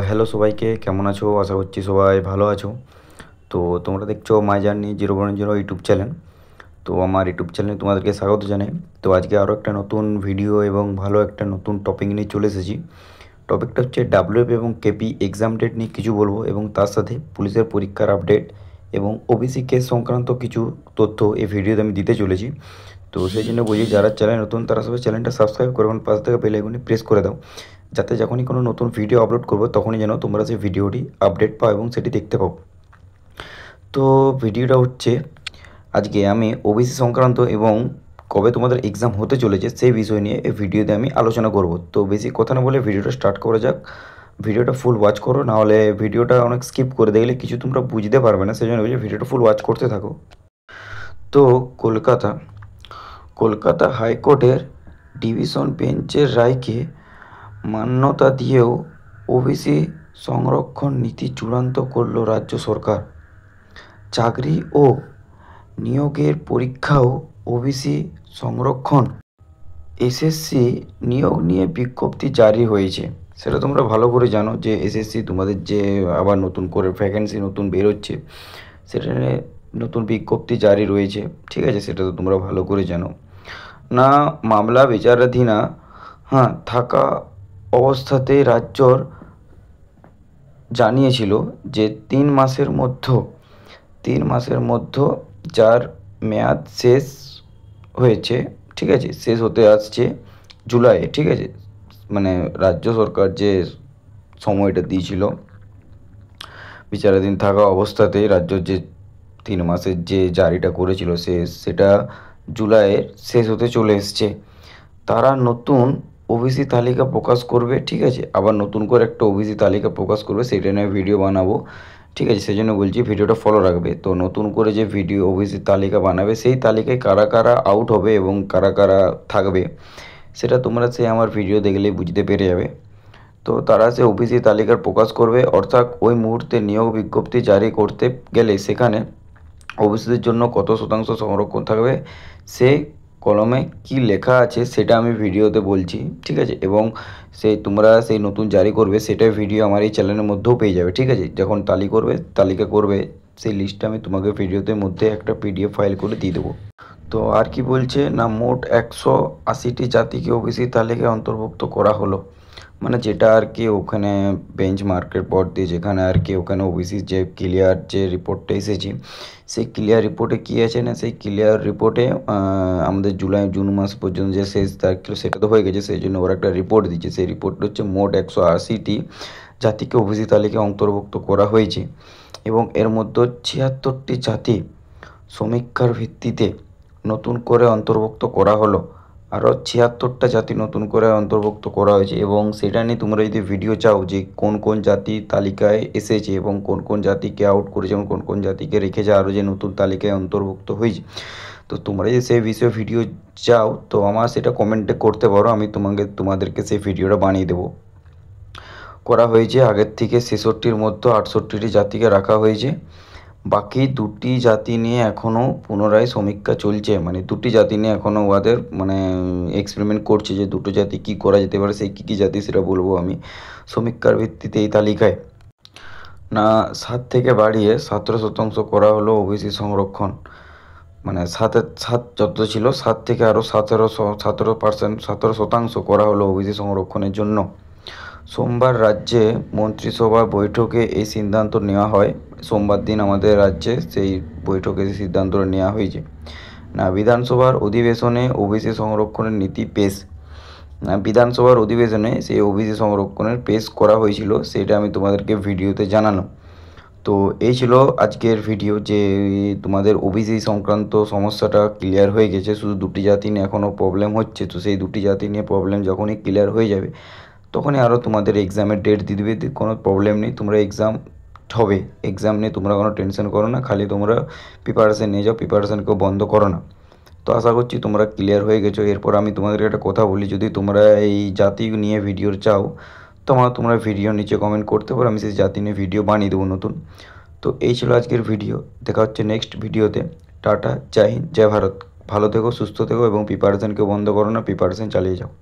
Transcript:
Hello সবাইকে, কেমন আছো? আশা করছি সবাই ভালো আছো। তো তোমরা দেখছো মাই জার্নি 010 ইউটিউব চ্যানেল। তো আমার ইউটিউব চ্যানেলে তোমাদেরকে স্বাগত জানাই। তো আজকে আরও একটা নতুন ভিডিও এবং ভালো একটা নতুন টপিক নিয়ে চলে এসেছি। টপিকটা হচ্ছে ডাব্লিউএফ এবং কেপি এক্সাম ডেট নিয়ে কিছু বলবো, এবং তার সাথে পুলিশের পরীক্ষার আপডেট এবং ওবিসি কেস সংক্রান্ত কিছু তথ্য এই ভিডিওতে আমি দিতে চলেছি। তো সেই জন্য বলছি, যারা চ্যানেল নতুন তারা সবাই চ্যানেলটা সাবস্ক্রাইব করো এবং পাশ থেকে বেল আইকনটি প্রেস করে দাও, যাতে যখনই কোনো নতুন ভিডিও আপলোড করবো তখনই যেন তোমরা সেই ভিডিওটি আপডেট পাও এবং সেটি দেখতে পাও। তো ভিডিওটা হচ্ছে, আজকে আমি ওবিসি সংক্রান্ত এবং কবে তোমাদের এক্সাম হতে চলেছে সেই বিষয় নিয়ে এই ভিডিওতে আমি আলোচনা করব। তো বেশি কথা না বলে ভিডিওটা স্টার্ট করা যাক। ভিডিওটা ফুল ওয়াচ করো, নাহলে ভিডিওটা অনেক স্কিপ করে দেখলে কিছু তোমরা বুঝতে পারবে না, সেই জন্য ভিডিওটা ফুল ওয়াচ করতে থাকো। তো কলকাতা হাইকোর্টের ডিভিশন বেঞ্চের রায়কে মান্যতা দিয়েও ওবিসি সংরক্ষণ নীতি চূড়ান্ত করল রাজ্য সরকার। চাকরি ও নিয়োগের পরীক্ষাও ওবিসি সংরক্ষণ। এসএসসি নিয়োগ নিয়ে বিজ্ঞপ্তি জারি হয়েছে। সেটা তোমরা ভালো করে জানো যে এসএসসি তোমাদের যে আবার নতুন করে ভ্যাকেন্সি নতুন বেরোচ্ছে, সেটা নিয়ে নতুন বিজ্ঞপ্তি জারি রয়েছে, ঠিক আছে? সেটা তো তোমরা ভালো করে জানো না। মামলা বিচারাধীনা থাকা অবস্থাতেই রাজ্যর জানিয়েছিল যে 3 মাসের মধ্যে যার মেয়াদ শেষ হয়েছে, ঠিক আছে, শেষ হতে আসছে জুলাই, ঠিক আছে, মানে রাজ্য সরকার যে সময়টা দিয়েছিল বিচারাধীন থাকা অবস্থাতেই রাজ্য যে 3 মাসের যে জারিটা করেছিল সেটা জুলাইয়ের শেষ হতে চলে এসছে। তারা নতুন ওবিসি তালিকা প্রকাশ করবে, ঠিক আছে, আবার নতুন করে একটা ওবিসি তালিকা প্রকাশ করবে, সেটা নিয়ে ভিডিও বানাবো, ঠিক আছে? সেই জন্য বলছি ভিডিওটা ফলো রাখবে। তো নতুন করে যে ভিডিও ওবিসি তালিকা বানাবে, সেই তালিকায় কারা কারা আউট হবে এবং কারা কারা থাকবে, সেটা তোমরা সেই আমার ভিডিও দেখলেই বুঝতে পেরে যাবে। তো তারা সে ওবিসি তালিকার প্রকাশ করবে, অর্থাৎ ওই মুহূর্তে নিয়োগ বিজ্ঞপ্তি জারি করতে গেলে সেখানে ওবিসিদের জন্য কত শতাংশ সংরক্ষণ থাকবে সেই কলমে কি লেখা আছে সেটা আমি ভিডিওতে বলছি, ঠিক আছে? এবং তোমরা সেই নতুন জারি করবে সেটা ভিডিও আমার এই চ্যানেলের মধ্যেও পেয়ে যাবে, ঠিক আছে? যখন তালিকা করবে সেই লিস্টটা আমি তোমাকে ভিডিওতে মধ্যে একটা পিডিএফ ফাইল করে দিয়ে দেবো। তো আর কি বলছে না, মোট 180টি জাতিকে ওবিসি তালিকায় অন্তর্ভুক্ত করা হলো। মানে যেটা আর কি ওখানে বেঞ্চ মার্কের পর দিয়ে যেখানে আর কি ওখানে ওবিসি যে ক্লিয়ার যে রিপোর্টটা এসেছে, সেই ক্লিয়ার রিপোর্টে কী আছে না, সেই ক্লিয়ার রিপোর্টে আমাদের জুন মাস পর্যন্ত যে শেষ তারিখ ছিল সেটা তো হয়ে গেছে, সেই জন্য ওরা একটা রিপোর্ট দিচ্ছে। সেই রিপোর্টটা হচ্ছে মোট 180টি জাতিকে ওবিসি তালিকায় অন্তর্ভুক্ত করা হয়েছে, এবং এর মধ্যে 76টি জাতি সমীক্ষার ভিত্তিতে নতুন করে অন্তর্ভুক্ত করা হলো। আরও 76টা জাতি নতুন করে অন্তর্ভুক্ত করা হয়েছে, এবং সেটা নিয়ে তোমরা যদি ভিডিও চাও যে কোন কোন জাতি তালিকায় এসেছে এবং কোন কোন জাতিকে আউট করেছে এবং কোন কোন জাতিকে রেখেছে আরও যে নতুন তালিকায় অন্তর্ভুক্ত হয়েছে, তো তোমরা যদি সেই বিষয়ে ভিডিও চাও তো আমার সেটা কমেন্টে করতে পারো, আমি তোমাদেরকে সেই ভিডিওটা বানিয়ে দেবো। করা হয়েছে আগের থেকে 66টির মধ্যে 68টি জাতিকে রাখা হয়েছে। বাকি 2টি জাতি নিয়ে এখনও পুনরায় সমীক্ষা চলছে, মানে 2টি জাতি নিয়ে এখনও ওদের মানে এক্সপেরিমেন্ট করছে যে দুটো জাতি কী করা যেতে পারে, সেই কী জাতি সেটা বলবো আমি সমীক্ষার ভিত্তিতে। এই তালিকায় 7 থেকে বাড়িয়ে 17% করা হলো ওবিসি সংরক্ষণ, মানে 7 যত ছিল 7 থেকে আরও 17% করা হলো ওবিসি সংরক্ষণের জন্য। সোমবার রাজ্যে মন্ত্রিসভা বৈঠকে এই সিদ্ধান্ত নেওয়া হয়। সোমবার দিন আমাদের রাজ্যে সেই বৈঠকে সিদ্ধান্তটা নেওয়া হয়েছে। বিধানসভার অধিবেশনে ওবিসি সংরক্ষণের নীতি পেশ। বিধানসভার অধিবেশনে সেই ওবিসি সংরক্ষণের পেশ করা হয়েছিল, সেটা আমি তোমাদেরকে ভিডিওতে জানানো। তো এই ছিল আজকের ভিডিও, যে তোমাদের ওবিসি সংক্রান্ত সমস্যাটা ক্লিয়ার হয়ে গেছে। শুধু 2টি জাতি নিয়ে এখনও প্রবলেম হচ্ছে, তো সেই 2টি জাতি নিয়ে প্রবলেম যখনই ক্লিয়ার হয়ে যাবে তখনই আরও তোমাদের এক্সামের ডেট দিয়ে দেবে, কোনো প্রবলেম নেই। তোমরা এক্সাম নিয়ে তোমরা কোনো টেনশন করো না, খালি তোমরা প্রিপারেশান নিয়ে যাও, প্রিপারেশানকেও বন্ধ করো না। তো আশা করছি তোমরা ক্লিয়ার হয়ে গেছো। এরপর আমি তোমাদেরকে একটা কথা বলি, যদি তোমরা এই জাতি নিয়ে ভিডিও চাও তোমরা ভিডিও নিচে কমেন্ট করতে পারো, আমি সেই জাতি নিয়ে ভিডিও বানিয়ে দেবো নতুন। তো এই ছিল আজকের ভিডিও, দেখা হচ্ছে নেক্সট ভিডিওতে। টাটা, জয় হিন্দ, জয় ভারত। ভালো থেকো, সুস্থ থেকো এবং প্রিপারেশানকে বন্ধ করো না, প্রিপারেশান চালিয়ে যাও।